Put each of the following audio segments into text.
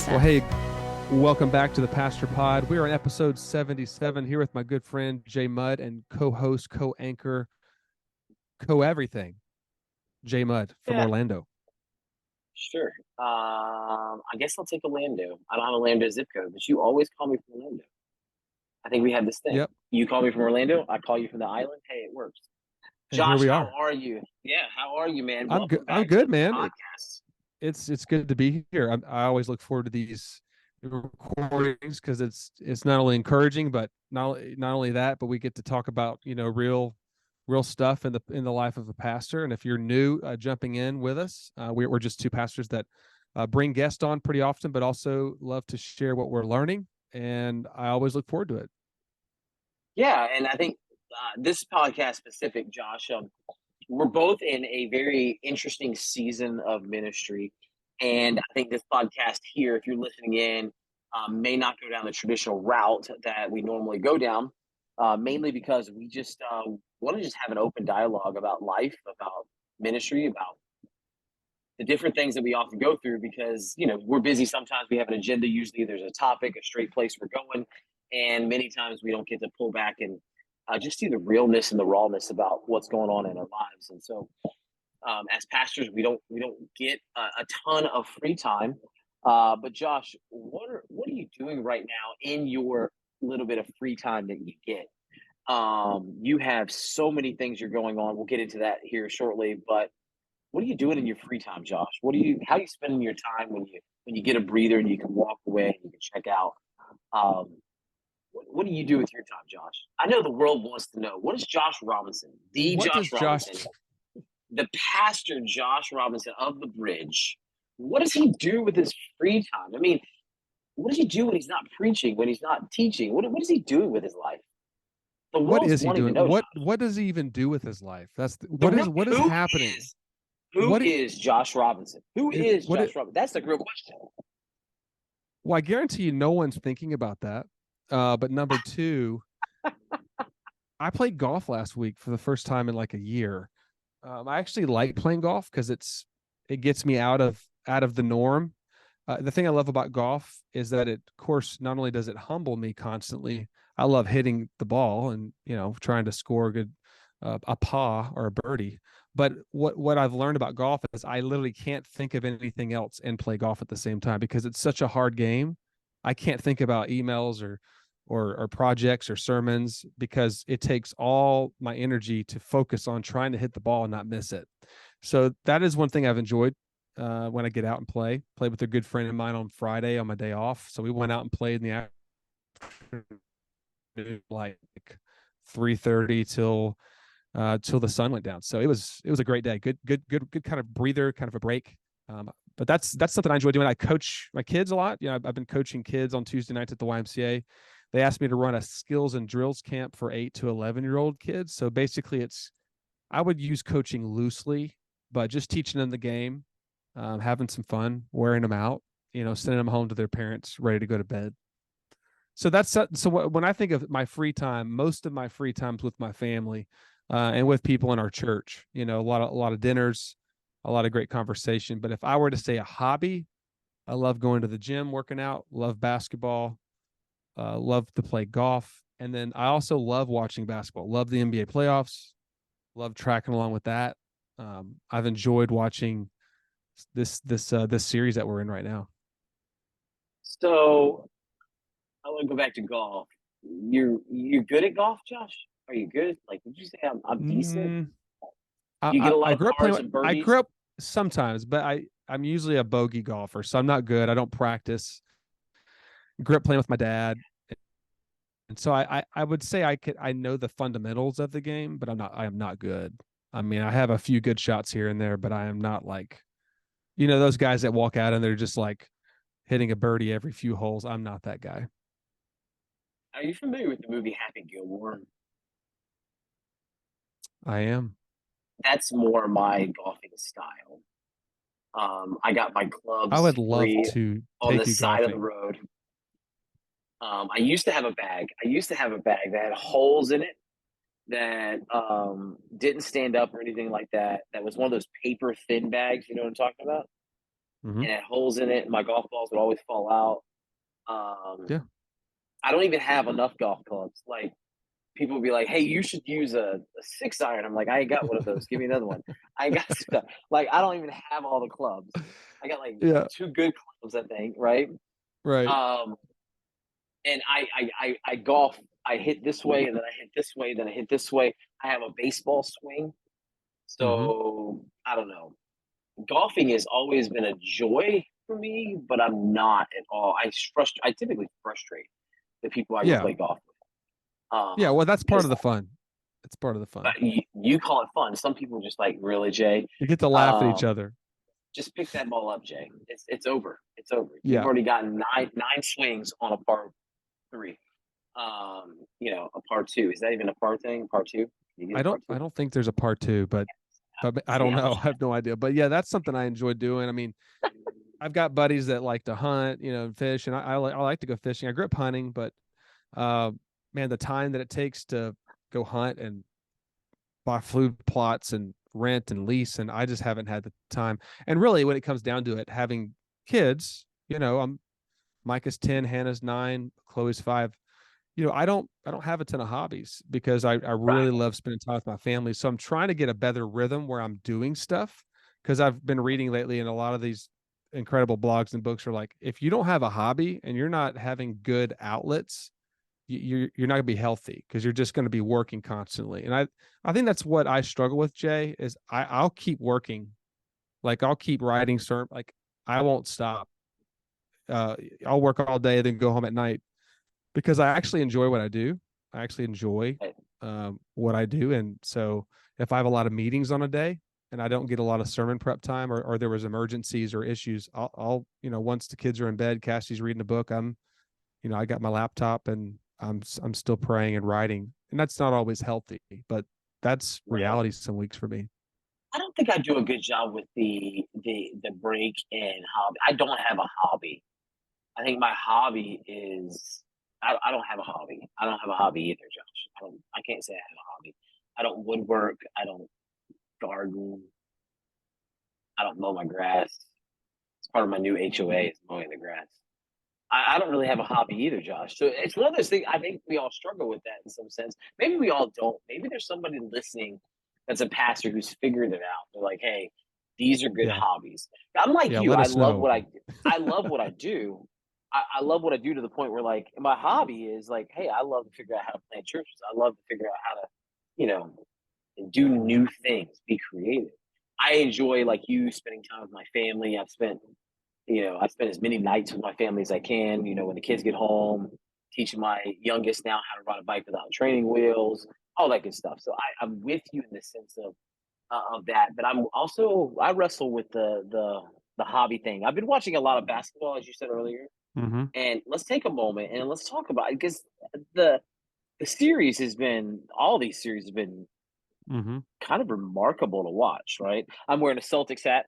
Well, hey, welcome back to the Pastor Pod. We are on episode 77 here with my good friend Jay Mudd and co-host, co-anchor, co-everything, Jay Mudd from Yeah, Orlando. sure. I guess I'll take Orlando. I don't have a Orlando zip code, but you always call me from Orlando. I think we have this thing. Yep, You call me from Orlando, I call you from the island. Hey, it works. and here Josh, we how are. are you? Yeah, how are you, man? I'm good. Welcome I'm back to good, the man. podcast. It's good to be here. I always look forward to these recordings because it's not only encouraging, but not only that, but we get to talk about real stuff in the life of a pastor. And if you're new, jumping in with us, we're just two pastors that bring guests on pretty often, but also love to share what we're learning. And I always look forward to it. Yeah, and I think this podcast specific, Josh, we're both in a very interesting season of ministry. And I think this podcast here, if you're listening in, may not go down the traditional route that we normally go down, mainly because we just want to just have an open dialogue about life, about ministry, about the different things that we often go through because, we're busy. Sometimes we have an agenda. Usually there's a topic, a straight place we're going. And many times we don't get to pull back and just see the realness and the rawness about what's going on in our lives. And so as pastors, we don't get a ton of free time. But Josh, what are you doing right now in your little bit of free time that you get? You have so many things you're going on. We'll get into that here shortly. But what are you doing in your free time, Josh? How are you spending your time when you get a breather and you can walk away and you can check out? What do you do with your time, Josh? I know the world wants to know. What is Josh Robinson, the What Josh does Josh? Robinson, the pastor Josh Robinson of the Bridge? What does he do with his free time? I mean, what does he do when he's not preaching, when he's not teaching? What is he doing with his life? The What world's is he wanting to doing? know, Josh. What does he even do with his life? The What is who happening? is who What is Josh Robinson? Who is what Josh Robinson? That's the real question. Well, I guarantee you no one's thinking about that. But number two, I played golf last week for the first time in like a year. I actually like playing golf because it gets me out of the norm. The thing I love about golf is that it, of course, not only does it humble me constantly, I love hitting the ball and trying to score a good a par or a birdie. But what I've learned about golf is I literally can't think of anything else and play golf at the same time because it's such a hard game. I can't think about emails or projects or sermons because it takes all my energy to focus on trying to hit the ball and not miss it. So that is one thing I've enjoyed when I get out and play. Played with a good friend of mine on Friday on my day off. So we went out and played in the afternoon, like 3:30 till the sun went down. So it was a great day. Good kind of breather, kind of a break. But that's something I enjoy doing. I coach my kids a lot. I've been coaching kids on Tuesday nights at the YMCA. They asked me to run a skills and drills camp for 8 to 11-year-old kids. So basically, I would use coaching loosely, but just teaching them the game, having some fun, wearing them out, sending them home to their parents, ready to go to bed. So when I think of my free time, most of my free times with my family, and with people in our church. A lot of dinners, a lot of great conversation. But if I were to say a hobby, I love going to the gym, working out, love basketball, love to play golf, and then I also love watching basketball. Love the NBA playoffs. Love tracking along with that. I've enjoyed watching this series that we're in right now. So I want to go back to golf. You're good at golf, Josh? Are you good? Like, would you say I'm decent? Mm, Do you get a lot I of grew up pars playing. and I birdies? grew up sometimes, but I'm usually a bogey golfer, so I'm not good. I don't practice. Grew up playing with my dad, and so I would say I know the fundamentals of the game, but I am not good. I mean, I have a few good shots here and there, but I am not like those guys that walk out and they're just like hitting a birdie every few holes. I'm not that guy. Are you familiar with the movie Happy Gilmore? I am. That's more my golfing style. I got my I clubs would love free to on the take you side of the golfing. road. I used to have a bag. I used to have a bag that had holes in it that didn't stand up or anything like that. That was one of those paper thin bags. You know what I'm talking about? Hmm. and it had holes in it, and my golf balls would always fall out. Um, Yeah. I don't even have enough golf clubs. Like people would be like, "Hey, you should use a 6 iron." I'm like, "I ain't got one of those. Give me another one." I ain't got stuff. Like I don't even have all the clubs. I got like Yeah. two good clubs, I think, right? Right. Um, and I golf. I hit this way, and then I hit this way, then I hit this way. I have a baseball swing, Hmm. so I don't know. Golfing has always been a joy for me, but I'm not at all. I typically frustrate the people I go Yeah. play golf with. Yeah. Well, that's part Because of the fun. It's part of the fun. you call it fun. Some people just like, really, Jay. You get to laugh at Um, each other. just pick that ball up, Jay. It's over. It's over. You've Yeah. already gotten nine swings on a par three. A par two. Is that even a par thing? Par two? Can you get I a par don't two? I don't think there's a part two, but I See don't how know. much I have no idea. But yeah, that's something I enjoy doing. I mean, I've got buddies that like to hunt, and fish, and I like to go fishing. I grew up hunting, but uh, man, the time that it takes to go hunt and buy food plots and rent and lease, and I just haven't had the time. And really, when it comes down to it, having kids, I'm Micah's 10, Hannah's 9, Chloe's 5. I don't have a ton of hobbies because I right. really love spending time with my family. So I'm trying to get a better rhythm where I'm doing stuff because I've been reading lately, and a lot of these incredible blogs and books are like, if you don't have a hobby and you're not having good outlets, you're not going to be healthy because you're just going to be working constantly. And I think that's what I struggle with, Jay, is I'll keep working. Like I'll keep writing certain, like I won't stop. Uh, I'll work all day, then go home at night because I actually enjoy what I do. I actually enjoy Right. what I do. And so if I have a lot of meetings on a day and I don't get a lot of sermon prep time, or there was emergencies or issues, I'll once the kids are in bed, Cassie's reading a book, I got my laptop and I'm still praying and writing. And that's not always healthy, but that's Right. reality some weeks for me. I don't think I do a good job with the break and hobby. I don't have a hobby. I think my hobby is I don't have a hobby. I don't have a hobby either, Josh. I can't say I have a hobby. I don't woodwork. I don't garden. I don't mow my grass. It's part of my new HOA is mowing the grass. I don't really have a hobby either, Josh. So it's one of those things. I think we all struggle with that in some sense. Maybe we all don't. Maybe there's somebody listening that's a pastor who's figured it out. They're like, hey, these are good Yeah. hobbies. I'm like Yeah. you. Let us know. I love what I do. I love what I do to the point where like my hobby is like, hey, I love to figure out how to plant churches. I love to figure out how to, you know, do new things, be creative. I enjoy like you spending time with my family. I spend as many nights with my family as I can. When the kids get home, teaching my youngest now how to ride a bike without training wheels, all that good stuff. So I'm with you in the sense of that, but I wrestle with the hobby thing. I've been watching a lot of basketball, as you said earlier, Hmm. and let's take a moment and let's talk about it because the the series has been all these series have been Hmm. kind of remarkable to watch. Right, I'm wearing a Celtics hat.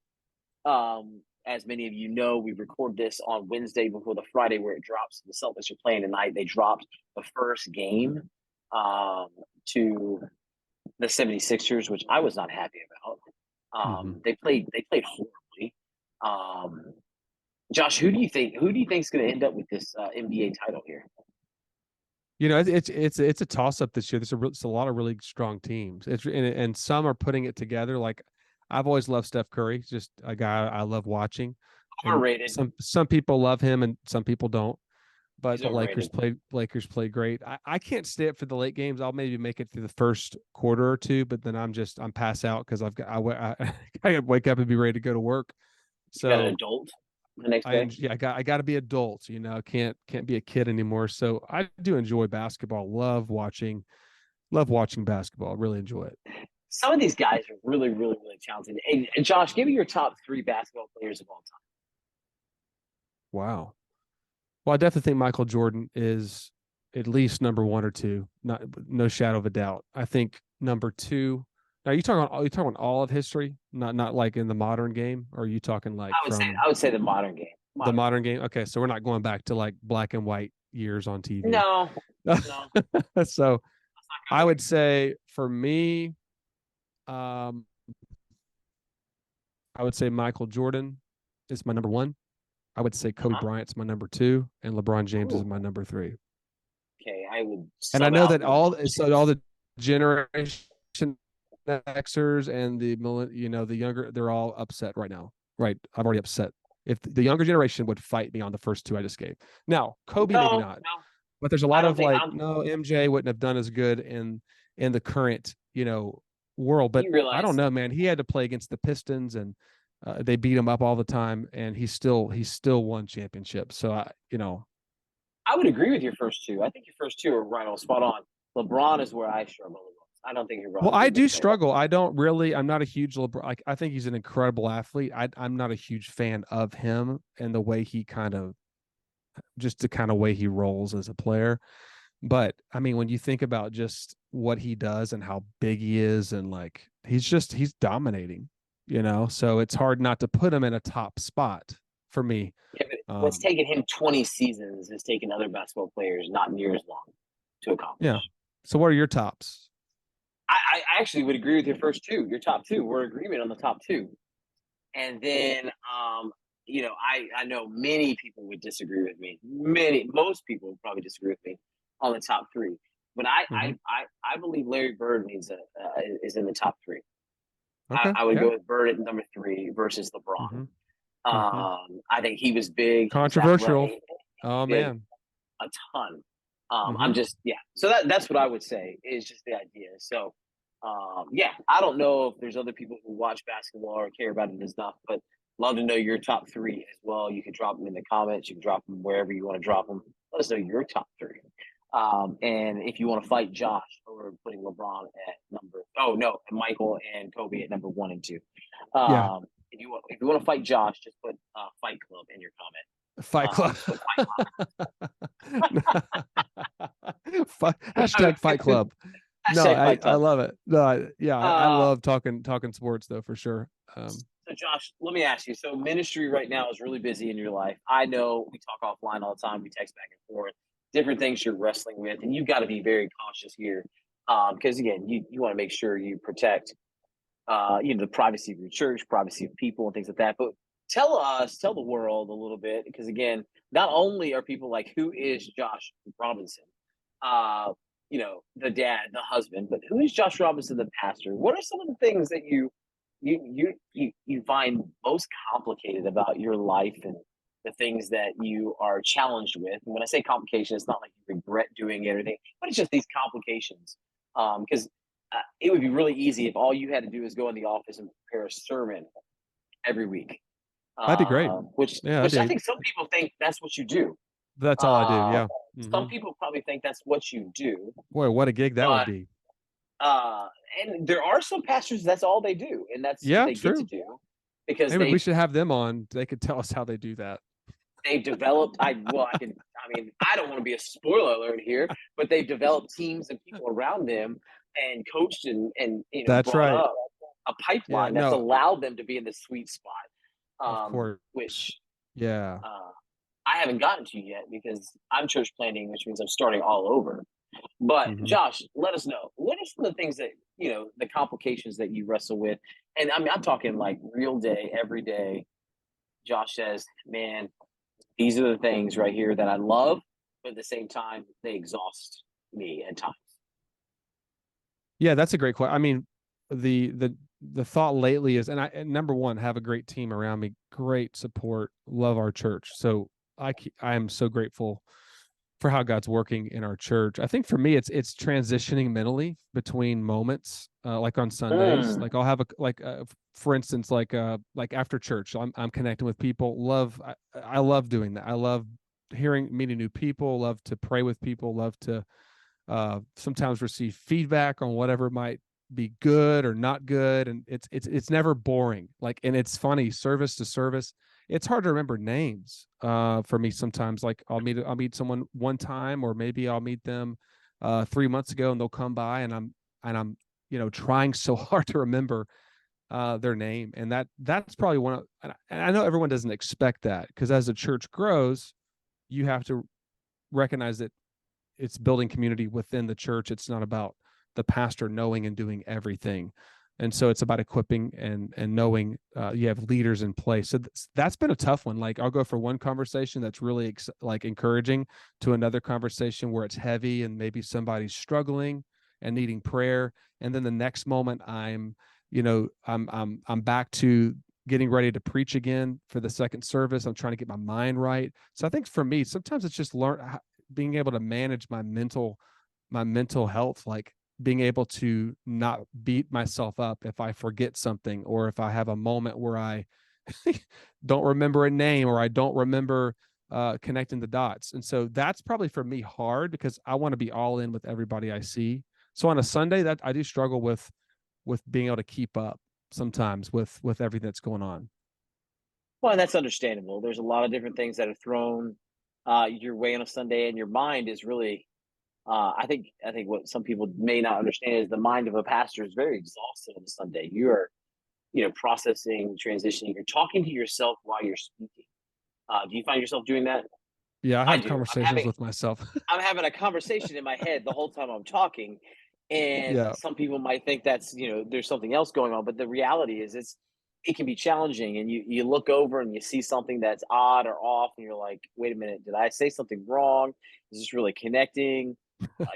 As many of you know, we record this on Wednesday before the Friday where it drops. The Celtics are playing tonight. They dropped the first game to the 76ers, which I was not happy about. Hmm. They played horribly. Um, Josh, who do you think is going to end up with this NBA title here? It's a toss up this year. It's a lot of really strong teams. And some are putting it together. Like I've always loved Steph Curry, just a guy I love watching. And Overrated. some people love him and some people don't. But He's the overrated. Lakers play great. I can't stay up for the late games. I'll maybe make it through the first quarter or two, but then I'm pass out because I wake up and be ready to go to work. You got an So adult the next day. I got to be adult. Can't be a kid anymore. So I do enjoy basketball. Love watching basketball. Really enjoy it. Some of these guys are really, really, really talented. And Josh, give me your top three basketball players of all time. Wow. Well, I definitely think Michael Jordan is at least number one or two, not no shadow of a doubt. I think number two. Now, you talking about all of history, not like in the modern game, or are you talking like I would say from I would say the modern game. the Modern game. modern game? Okay, so we're not going back to like black and white years on TV. No, no, So let's not I go would there. say for me, um, I would say Michael Jordan. is my number one. I would say Kobe Uh-huh. Bryant's my number two, and LeBron James is Ooh, my number three. okay, I would And I sub know out that all LeBron so all James. the generation Xers and the younger, they're all upset right now. Right, I've already upset. If the younger generation would fight me on the first two I just gave. Now Kobe maybe No, not, no, but there's a I lot don't of think like, I'm. no, MJ wouldn't have done as good in the current world. But You I don't realize know, man. He had to play against the Pistons, and they beat him up all the time, and he still won championships. So I would agree with your first two. I think your first two are right on spot on. LeBron is where I struggle the most. I don't think well, LeBron's a I very good do player. struggle. I don't really. I'm not a huge LeBron. Like, I think he's an incredible athlete. I'm not a huge fan of him and the way he just the kind of way he rolls as a player. But I mean, when you think about just what he does and how big he is, and like he's dominating, so it's hard not to put him in a top spot for me. Yeah, but what's Um, taken him 20 seasons has taken other basketball players not near as long to yeah. accomplish. So what are your tops? I actually would agree with your first two, your top two. We're in agreement on the top two. And then, I know many people would disagree with me. Most people would probably disagree with me on the top three. But Mm-hmm. I believe Larry Bird is in the top three. Okay. I would Yeah. go with Bird at number three versus LeBron. Mm-hmm. Mm-hmm. I think he was big. He was Controversial. athletic. Oh He did man. a ton. Mm-hmm. I'm just yeah. So that's what I would say is just the idea. So yeah, I don't know if there's other people who watch basketball or care about it enough, but love to know your top three as well. You can drop them in the comments. You can drop them wherever you want to drop them. Let us know your top three. And if you want to fight Josh over putting LeBron at and Michael and Kobe at number one and two. Yeah. If you want to fight Josh, just put Fight Club in your Fight comment. Club. Just put Fight Club. Hashtag Fight Club. No, Hashtag Fight I Club. love it. No, I Uh, love talking sports though, for sure. so Josh, let me ask you. So ministry right now is really busy in your life. I know we talk offline all the time. We text back and forth, different things you're wrestling with, and you've got to be very cautious here, because again, you want to make sure you protect, the privacy of your church, privacy of people, and things like that. But tell the world a little bit, because again, not only are people like, who is Josh Robinson? The dad, the husband, but who is Josh Robinson, the pastor? What are some of the things that you find most complicated about your life and the things that you are challenged with? And when I say complication, it's not like you regret doing it or anything, but it's just these complications. Because it would be really easy if all you had to do is go in the office and prepare a sermon every week, That'd be great. which Yeah, which I think some people think that's what you do. that's all I do. Uh, Yeah. some Hmm. people probably think that's what you do, Boy, what a gig that would but be. uh, and there are some pastors that's all they do, and that's what Yeah, they get to true. do because Maybe we should have them on. They could tell us how they do that. they've developed. I don't want to be a spoiler alert here, but they've developed teams and people around them and coached and That's brought right. up a Yeah. pipeline that's No, allowed them to be in the sweet spot, of course. which Yeah. uh, I haven't gotten to yet because I'm church planting, which means I'm starting all over. But Hmm. Josh, let us know, what are some of the things that the complications that you wrestle with, and I mean I'm talking like real day, every day. Josh says, "Man, these are the things right here that I love, but at the same time they exhaust me at times." Yeah, that's a great question. I mean, the thought lately is, and number one, have a great team around me, great support, love our church. So I am so grateful for how God's working in our church. I think for me, it's transitioning mentally between moments, like on Sundays. Mm. Like I'll have for instance, like after church, I'm connecting with people. I love doing that. I love meeting new people. Love to pray with people. Love to sometimes receive feedback on whatever might be good or not good, and it's never boring. Like, and it's funny, service to service, it's hard to remember names for me sometimes. Like I'll meet someone one time, or maybe I'll meet them 3 months ago, and they'll come by, and I'm trying so hard to remember their name. And that's probably one of, and I know everyone doesn't expect that, because as the church grows, you have to recognize that it's building community within the church. It's not about the pastor knowing and doing everything. And so it's about equipping and knowing you have leaders in place. So that's been a tough one. Like I'll go for one conversation that's really like encouraging to another conversation where it's heavy and maybe somebody's struggling and needing prayer. And then the next moment I'm back to getting ready to preach again for the second service. I'm trying to get my mind right. So I think for me, sometimes it's just being able to manage my mental health, like being able to not beat myself up if I forget something, or if I have a moment where I don't remember a name, or I don't remember connecting the dots. And so that's probably for me hard, because I want to be all in with everybody I see. So on a Sunday, that I do struggle with being able to keep up sometimes with everything that's going on. Well, and that's understandable. There's a lot of different things that are thrown your way on a Sunday, and your mind is really. I think what some people may not understand is the mind of a pastor is very exhausted on a Sunday. You are, processing, transitioning. You're talking to yourself while you're speaking. Do you find yourself doing that? Yeah, I I have do. conversations with myself. I'm having a conversation in my head the whole time I'm talking, and Yeah. some people might think that's there's something else going on, but the reality is it can be challenging, and you look over and you see something that's odd or off, and you're like, wait a minute, did I say something wrong? Is this really connecting?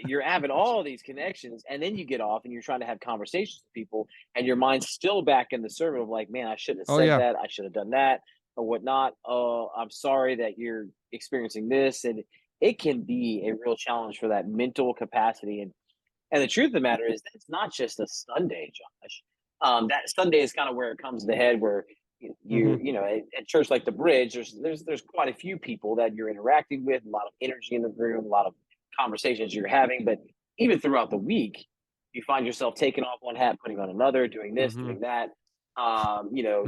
You're having all these connections, and then you get off and you're trying to have conversations with people, and your mind's still back in the sermon of like, man, I shouldn't have Oh said yeah. that, I should have done that, or whatnot. Oh, I'm sorry that you're experiencing this. And it can be a real challenge for that mental capacity. And the truth of the matter is that's not just a Sunday, Josh. That Sunday is kind of where it comes to the head, where Mm-hmm. at church like the Bridge, there's quite a few people that you're interacting with, a lot of energy in the room, a lot of conversations you're having. But even throughout the week, you find yourself taking off one hat, putting on another, doing this, Mm-hmm. doing that.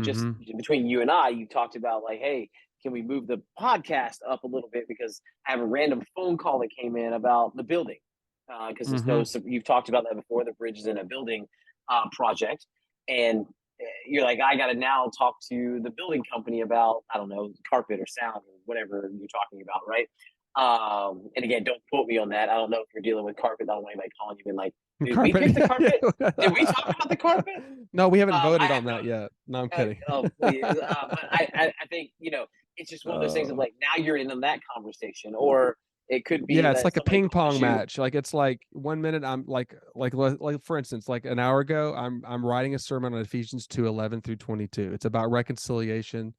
Just Mm-hmm. between you and I, you talked about like, hey, can we move the podcast up a little bit, because I have a random phone call that came in about the building, because there's no, Mm-hmm. so you've talked about that before. The Bridge is in a building project, and you're like, I got to now talk to the building company about, I don't know, carpet or sound or whatever you're talking about, right? And again, don't quote me on that. I don't know if you're dealing with carpet. I don't want anybody calling you and like, dude, we Carpet. picked the carpet. Did we talk about the carpet? No, we haven't I voted have on no. that yet. No, I'm kidding. Oh, please. But I think it's just one of those things of uh, like, now you're in that conversation, or it could be yeah, it's that like a somebody ping calls pong you. match. Like it's like 1 minute I'm like for instance, like an hour ago, I'm writing a sermon on Ephesians 2:11 through 22. It's about reconciliation.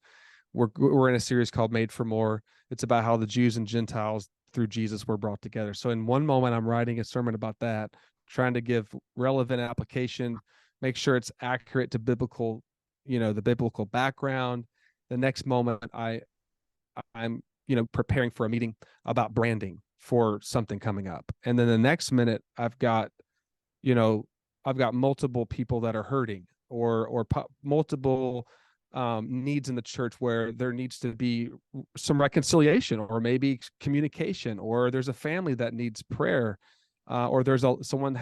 We're in a series called Made for More. It's about how the Jews and Gentiles through Jesus were brought together. So in one moment, I'm writing a sermon about that, trying to give relevant application, make sure it's accurate to biblical, the biblical background. The next moment, I'm preparing for a meeting about branding for something coming up, and then the next minute, you know I've got multiple people that are hurting, or multiple needs in the church where there needs to be some reconciliation, or maybe communication, or there's a family that needs prayer, or someone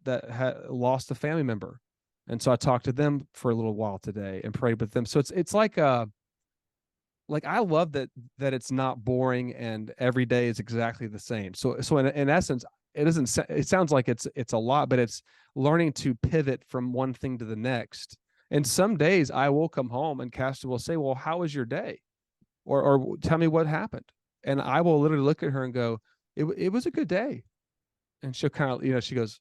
that had lost a family member, and so I talked to them for a little while today and prayed with them. So it's like I love that it's not boring and every day is exactly the same. So in essence, it sounds like it's a lot, but it's learning to pivot from one thing to the next. And some days I will come home and Castor will say, "Well, how was your day?" or tell me what happened. And I will literally look at her and go, it was a good day. And she'll kind of, she goes,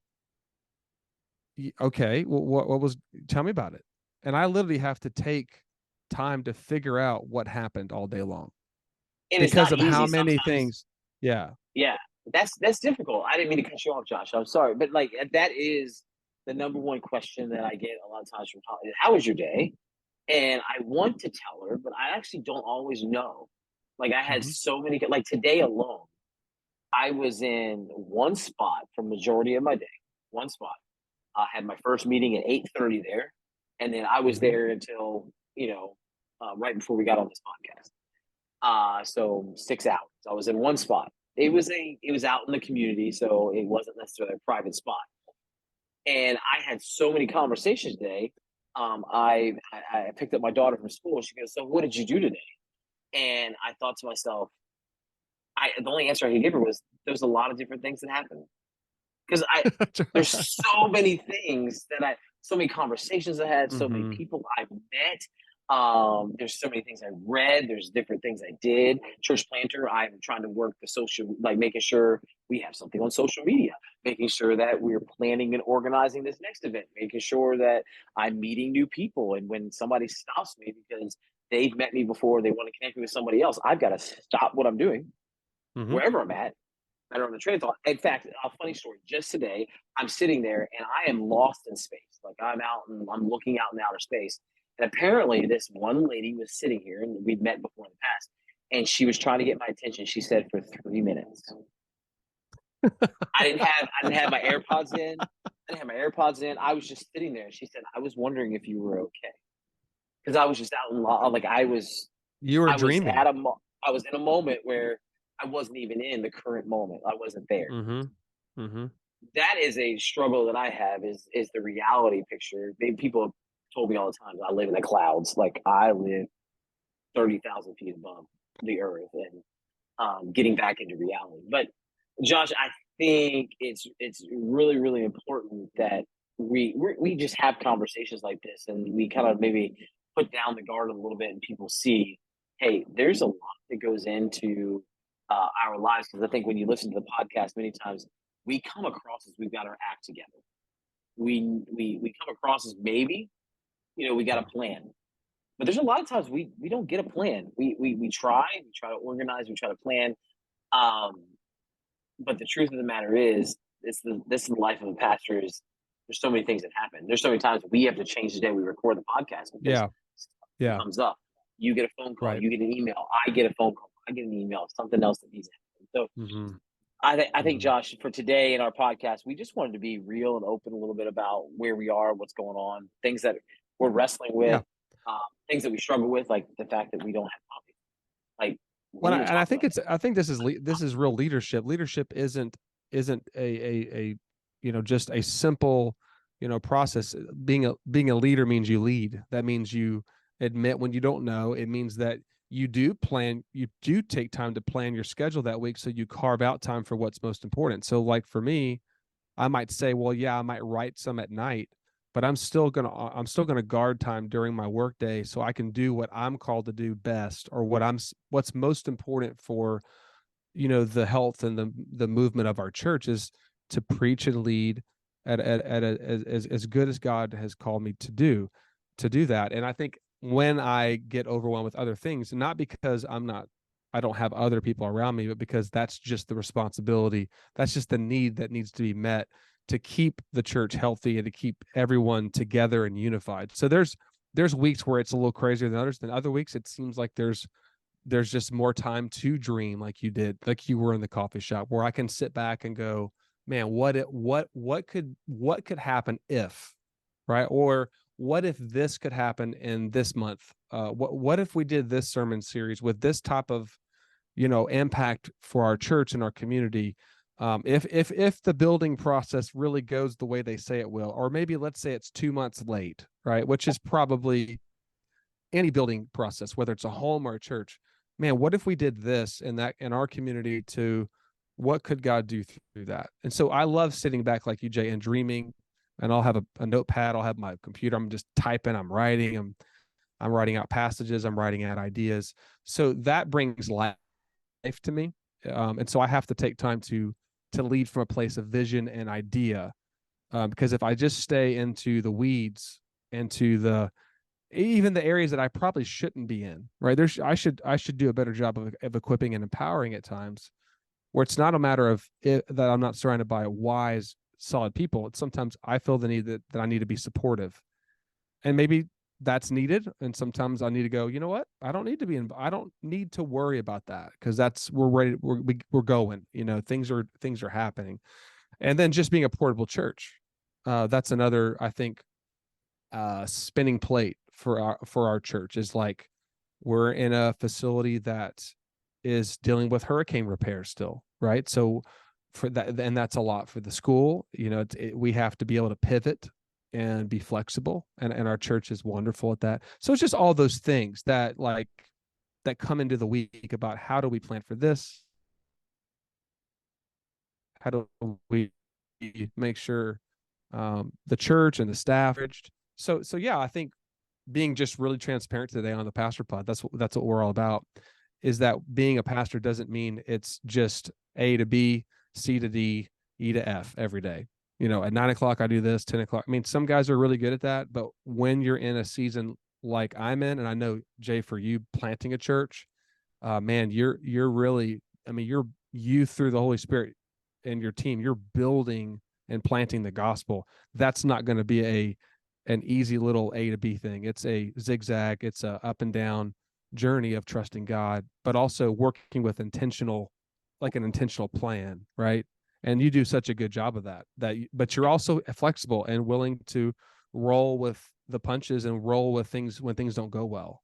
okay, well, what was, tell me about it. And I literally have to take time to figure out what happened all day long And it's because not of how easy many sometimes. things. Yeah. Yeah, that's difficult. I didn't mean to cut you off, Josh. I'm sorry, but like that is the number one question that I get a lot of times from Holly. How was your day? And I want to tell her, but I actually don't always know. Like I had Mm-hmm. so many, like today alone, I was in one spot for majority of my day. One spot. I had my first meeting at 8:30 there, and then I was Mm-hmm. there until right before we got on this podcast. So 6 hours. I was in one spot. It was out in the community, so it wasn't necessarily a private spot. And I had so many conversations today. I picked up my daughter from school. She goes, "So what did you do today?" And I thought to myself, the only answer I could give her was there's a lot of different things that happened, because I there's so many things that so many conversations I had, so many Mm-hmm. people I met. There's so many things I read. There's different things I did. Church planter, I'm trying to work the social, like making sure we have something on social media, making sure that we're planning and organizing this next event, making sure that I'm meeting new people. And when somebody stops me because they've met me before, they want to connect me with somebody else, I've got to stop what I'm doing Mm-hmm. wherever I'm at that are on the train thought. In fact, a funny story. Just today, I'm sitting there and I am lost in space. Like I'm out and I'm looking out in outer space. And apparently, this one lady was sitting here, and we'd met before in the past, and she was trying to get my attention. She said for 3 minutes. I didn't have my AirPods in. I didn't have my AirPods in. I was just sitting there. And she said, I was wondering if you were okay. Because I was just out in like You were I was dreaming. at a I was in a moment where I wasn't even in the current moment. I wasn't there. Mm-hmm. Mm-hmm. That is a struggle that I have is the reality picture. People have told me all the time I live in the clouds. Like I live 30,000 feet above the earth and getting back into reality. But Josh, I think it's really, really important that we just have conversations like this and we kind of maybe put down the guard a little bit and people see, hey, there's a lot that goes into our lives. Because I think when you listen to the podcast many times, we come across as we've got our act together. We come across as maybe, we got a plan. But there's a lot of times we don't get a plan. We try to organize, we try to plan. Um, but the truth of the matter is, this is the life of a pastor. Is there's so many things that happen. There's so many times we have to change the day we record the podcast because Yeah. something Yeah. comes up. You get a phone call, Right. you get an email, I get a phone call, I get an email, something else that needs to happen. So Mm-hmm. I think Mm-hmm. Josh, for today in our podcast, we just wanted to be real and open a little bit about where we are, what's going on, things that we're wrestling Yeah. with, things that we struggle with, like the fact that we don't have hobbies. Like we Well, need to and I talk think about it's, that. I think this is real leadership. Leadership isn't a just a simple process. Being a leader means you lead. That means you admit when you don't know. It means that you do take time to plan your schedule that week, so you carve out time for what's most important. So like for me, I might say, well, yeah, I might write some at night, but I'm still gonna guard time during my workday so I can do what I'm called to do best, or what's most important for the health and the movement of our church is to preach and lead at as good as God has called me to do that. And I think when I get overwhelmed with other things, not because I don't have other people around me, but because that's just the responsibility, that's just the need that needs to be met to keep the church healthy and to keep everyone together and unified. So there's weeks where it's a little crazier than others. Than other weeks, it seems like there's just more time to dream, like you did, like you were in the coffee shop, where I can sit back and go, man, what could happen if, right? Or what if this could happen in this month? What if we did this sermon series with this type of impact for our church and our community? If the building process really goes the way they say it will, or maybe let's say it's 2 months late, right? Which is probably any building process, whether it's a home or a church. Man, what if we did this in our community to what could God do through that? And so I love sitting back like you, Jay, and dreaming. And I'll have a notepad, I'll have my computer, I'm just typing, I'm writing out passages, I'm writing out ideas. So that brings life to me. And so I have to take time to lead from a place of vision and idea. Because if I just stay into the weeds, into the even the areas that I probably shouldn't be in, right? I should do a better job of equipping and empowering at times, where it's not a matter of that I'm not surrounded by wise, solid people. It's sometimes I feel the need that I need to be supportive, and maybe that's needed. And sometimes I need to go, you know what? I don't need to worry about that, because we're ready. We're going, things are happening. And then just being a portable church. That's another, I think, spinning plate for our church is like we're in a facility that is dealing with hurricane repair still, right? So for that, and that's a lot for the school. We have to be able to pivot and be flexible, and our church is wonderful at that. So it's just all those things that come into the week about how do we plan for this, how do we make sure the church and the staff. So yeah, I think being just really transparent today on the Pastor Pod, that's what we're all about, is that being a pastor doesn't mean it's just A to B, C to D, E to F every day. At 9 o'clock I do this, 10 o'clock. I mean, some guys are really good at that, but when you're in a season like I'm in, and I know, Jay, for you planting a church, man, you're really, I mean, you through the Holy Spirit and your team, you're building and planting the gospel. That's not going to be an easy little A to B thing. It's a zigzag, it's a up and down journey of trusting God, but also working with an intentional plan, right? And you do such a good job of that. But you're also flexible and willing to roll with the punches and roll with things when things don't go well.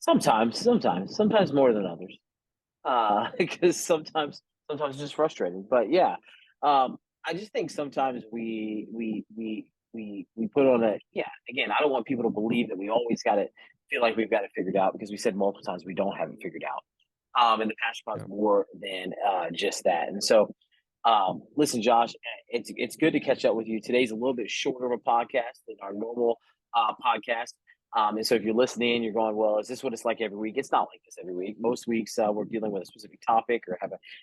Sometimes more than others. Because sometimes it's just frustrating. But yeah, I just think sometimes we put on a yeah. Again, I don't want people to believe that we always got it, feel like we've got it figured out, because we said multiple times we don't have it figured out. And the passion pod's more than just that. And so, listen, Josh, it's good to catch up with you. Today's a little bit shorter of a podcast than our normal podcast. And so if you're listening, you're going, well, is this what it's like every week? It's not like this every week. Most weeks we're dealing with a specific topic or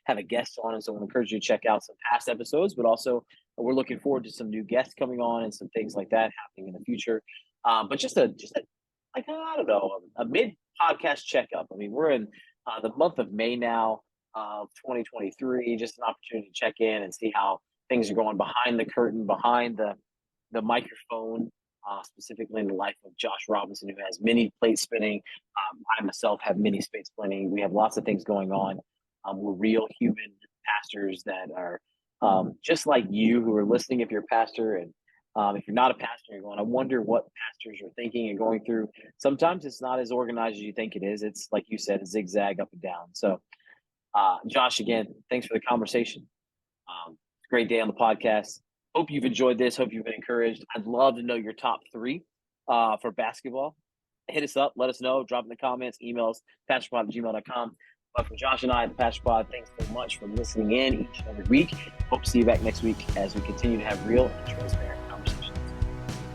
have a guest on. And so I encourage you to check out some past episodes, but also we're looking forward to some new guests coming on and some things like that happening in the future. But just a like, I don't know, a mid podcast checkup. I mean, we're in the month of May now of 2023, just an opportunity to check in and see how things are going behind the curtain, behind the microphone, specifically in the life of Josh Robinson, who has many plates spinning. I myself have many plates spinning. We have lots of things going on. We're real human pastors that are just like you, who are listening. If you're a pastor, and if you're not a pastor, you're going, I wonder what pastors are thinking and going through. Sometimes it's not as organized as you think it is. It's like you said, a zigzag up and down. So, Josh, again, thanks for the conversation. It's a great day on the podcast. Hope you've enjoyed this. Hope you've been encouraged. I'd love to know your top three for basketball. Hit us up. Let us know. Drop in the comments, emails, pastorpod@gmail.com. But for Josh and I at the Pastor Pod, thanks so much for listening in each and every week. Hope to see you back next week as we continue to have real and transparent